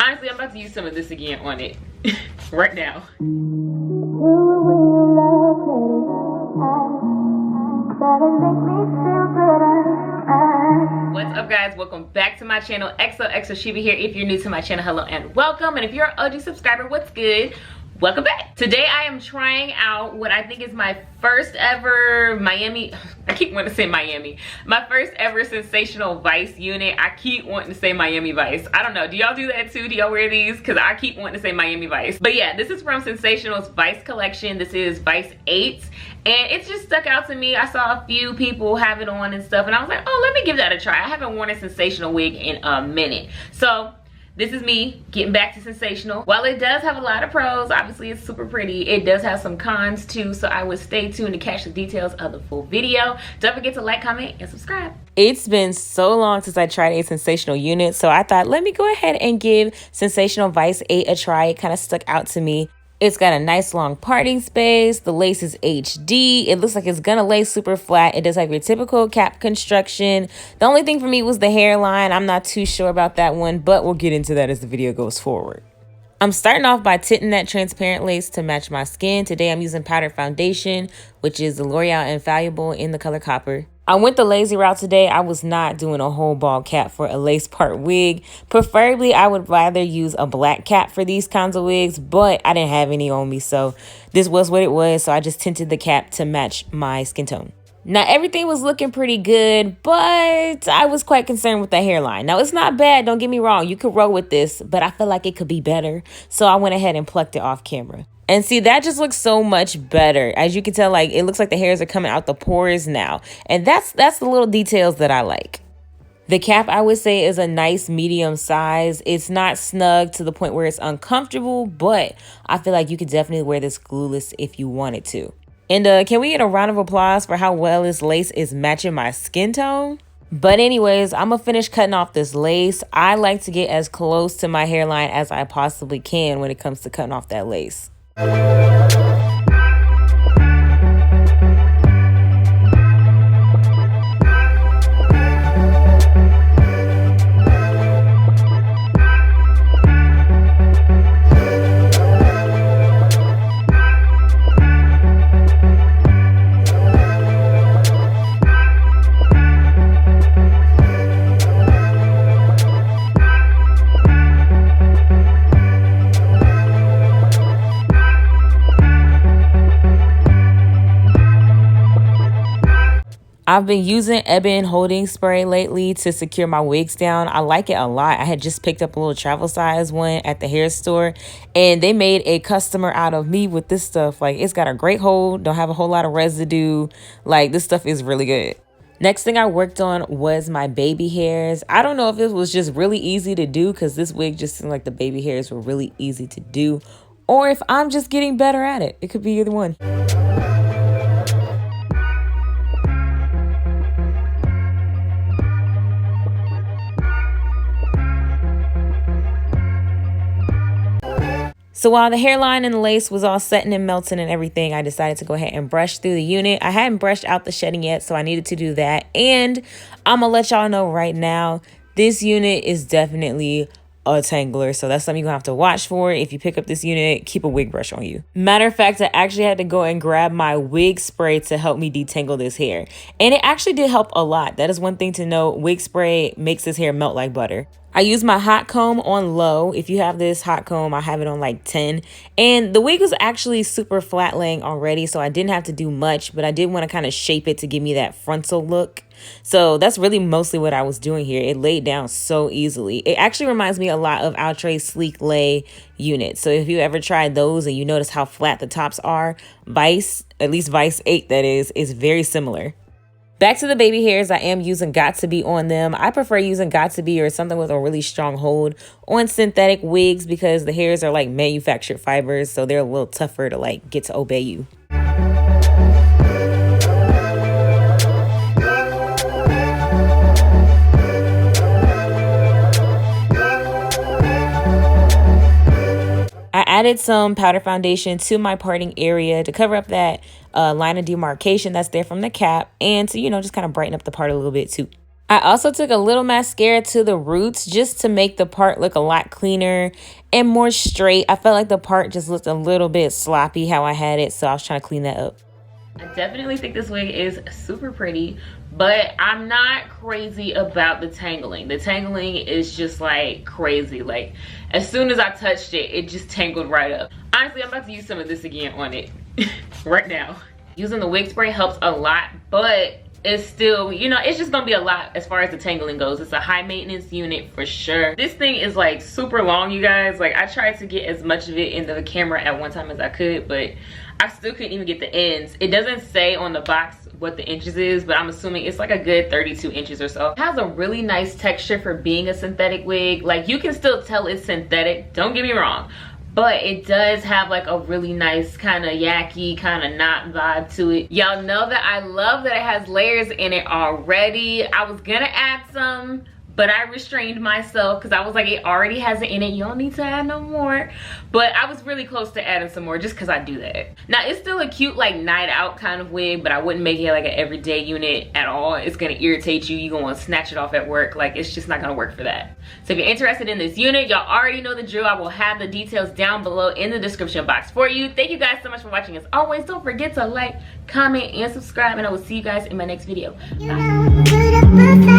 honestly, I'm about to use some of this again on it right now. What's up, guys? Welcome back to my channel. XOXO Sheba here. If you're new to my channel, hello and welcome. And if you're an OG subscriber, what's good? Welcome back. Today I am trying out what I think is my first ever Miami, I keep wanting to say Miami, my first ever Sensational Vice unit. I keep wanting to say Miami Vice. I don't know, do y'all do that too? Do y'all wear these? Because I keep wanting to say Miami Vice. But yeah, this is from Sensational's Vice collection. This is Vice 8, and it just stuck out to me. I saw a few people have it on and stuff, and I was like, oh, let me give that a try. I haven't worn a Sensational wig in a minute. So this is me getting back to Sensational. While it does have a lot of pros, obviously it's super pretty, it does have some cons too, so I would stay tuned to catch the details of the full video. Don't forget to like, comment, and subscribe. It's been so long since I tried a Sensational unit, so I thought, let me go ahead and give Sensational Vice 8 a try. It kind of stuck out to me. It's got a nice long parting space. The lace is HD. It looks like it's gonna lay super flat. It does have your typical cap construction. The only thing for me was the hairline. I'm not too sure about that one, but we'll get into that as the video goes forward. I'm starting off by tinting that transparent lace to match my skin. Today I'm using powder foundation, which is the L'Oreal Infallible in the color copper. I went the lazy route today. I was not doing a whole bald cap for a lace part wig. Preferably, I would rather use a black cap for these kinds of wigs, but I didn't have any on me, so this was what it was. So I just tinted the cap to match my skin tone. Now, everything was looking pretty good, but I was quite concerned with the hairline. Now, it's not bad, don't get me wrong. You could roll with this, but I feel like it could be better. So I went ahead and plucked it off camera. And see, that just looks so much better. As you can tell, like, it looks like the hairs are coming out the pores now. And that's the little details that I like. The cap, I would say, is a nice medium size. It's not snug to the point where it's uncomfortable, but I feel like you could definitely wear this glueless if you wanted to. And can we get a round of applause for how well this lace is matching my skin tone? But anyways, I'm gonna finish cutting off this lace. I like to get as close to my hairline as I possibly can when it comes to cutting off that lace. I've been using Ebin holding spray lately to secure my wigs down. I like it a lot. I had just picked up a little travel size one at the hair store, and they made a customer out of me with this stuff. Like, it's got a great hold, don't have a whole lot of residue. Like, this stuff is really good. Next thing I worked on was my baby hairs. I don't know if it was just really easy to do because this wig just seemed like the baby hairs were really easy to do, or if I'm just getting better at it. It could be either one. So while the hairline and the lace was all setting and melting and everything, I decided to go ahead and brush through the unit. I hadn't brushed out the shedding yet, so I needed to do that. And I'm gonna let y'all know right now, this unit is definitely a tangler, so that's something you're gonna have to watch for. If you pick up this unit, keep a wig brush on you. Matter of fact, I actually had to go and grab my wig spray to help me detangle this hair, and it actually did help a lot. That is one thing to know. Wig spray makes this hair melt like butter. I use my hot comb on low. If you have this hot comb, I have it on like 10. And the wig was actually super flat laying already, so I didn't have to do much, but I did want to kind of shape it to give me that frontal look. So that's really mostly what I was doing here. It laid down so easily. It actually reminds me a lot of Outre's Sleek Lay units. So if you ever tried those and you notice how flat the tops are, Vice, at least Vice 8 that is very similar. Back to the baby hairs, I am using Got To Be on them. I prefer using Got To Be or something with a really strong hold on synthetic wigs because the hairs are like manufactured fibers, so they're a little tougher to like get to obey you. I added some powder foundation to my parting area to cover up that line of demarcation that's there from the cap, and to, you know, just kind of brighten up the part a little bit too. I also took a little mascara to the roots just to make the part look a lot cleaner and more straight. I felt like the part just looked a little bit sloppy how I had it, so I was trying to clean that up. I definitely think this wig is super pretty, but I'm not crazy about the tangling. The tangling is just like crazy. Like as soon as I touched it, it just tangled right up. Honestly, I'm about to use some of this again on it right now. Using the wig spray helps a lot, but it's still, you know, it's just gonna be a lot as far as the tangling goes. It's a high maintenance unit for sure. This thing is like super long, you guys. Like I tried to get as much of it into the camera at one time as I could, but I still couldn't even get the ends. It doesn't say on the box what the inches is, but I'm assuming it's like a good 32 inches or so. It has a really nice texture for being a synthetic wig. Like you can still tell it's synthetic, don't get me wrong, but it does have like a really nice kind of yucky kind of knot vibe to it. Y'all know that I love that it has layers in it already. I was gonna add some, but I restrained myself because I was like, it already has it in it, you don't need to add no more. But I was really close to adding some more just because I do that. Now it's still a cute like night out kind of wig, but I wouldn't make it like an everyday unit at all. It's gonna irritate you, you're gonna want to snatch it off at work. Like it's just not gonna work for that. So if you're interested in this unit, y'all already know the drill. I will have the details down below in the description box for you. Thank you guys so much for watching. As always, don't forget to like, comment, and subscribe, and I will see you guys in my next video. Bye.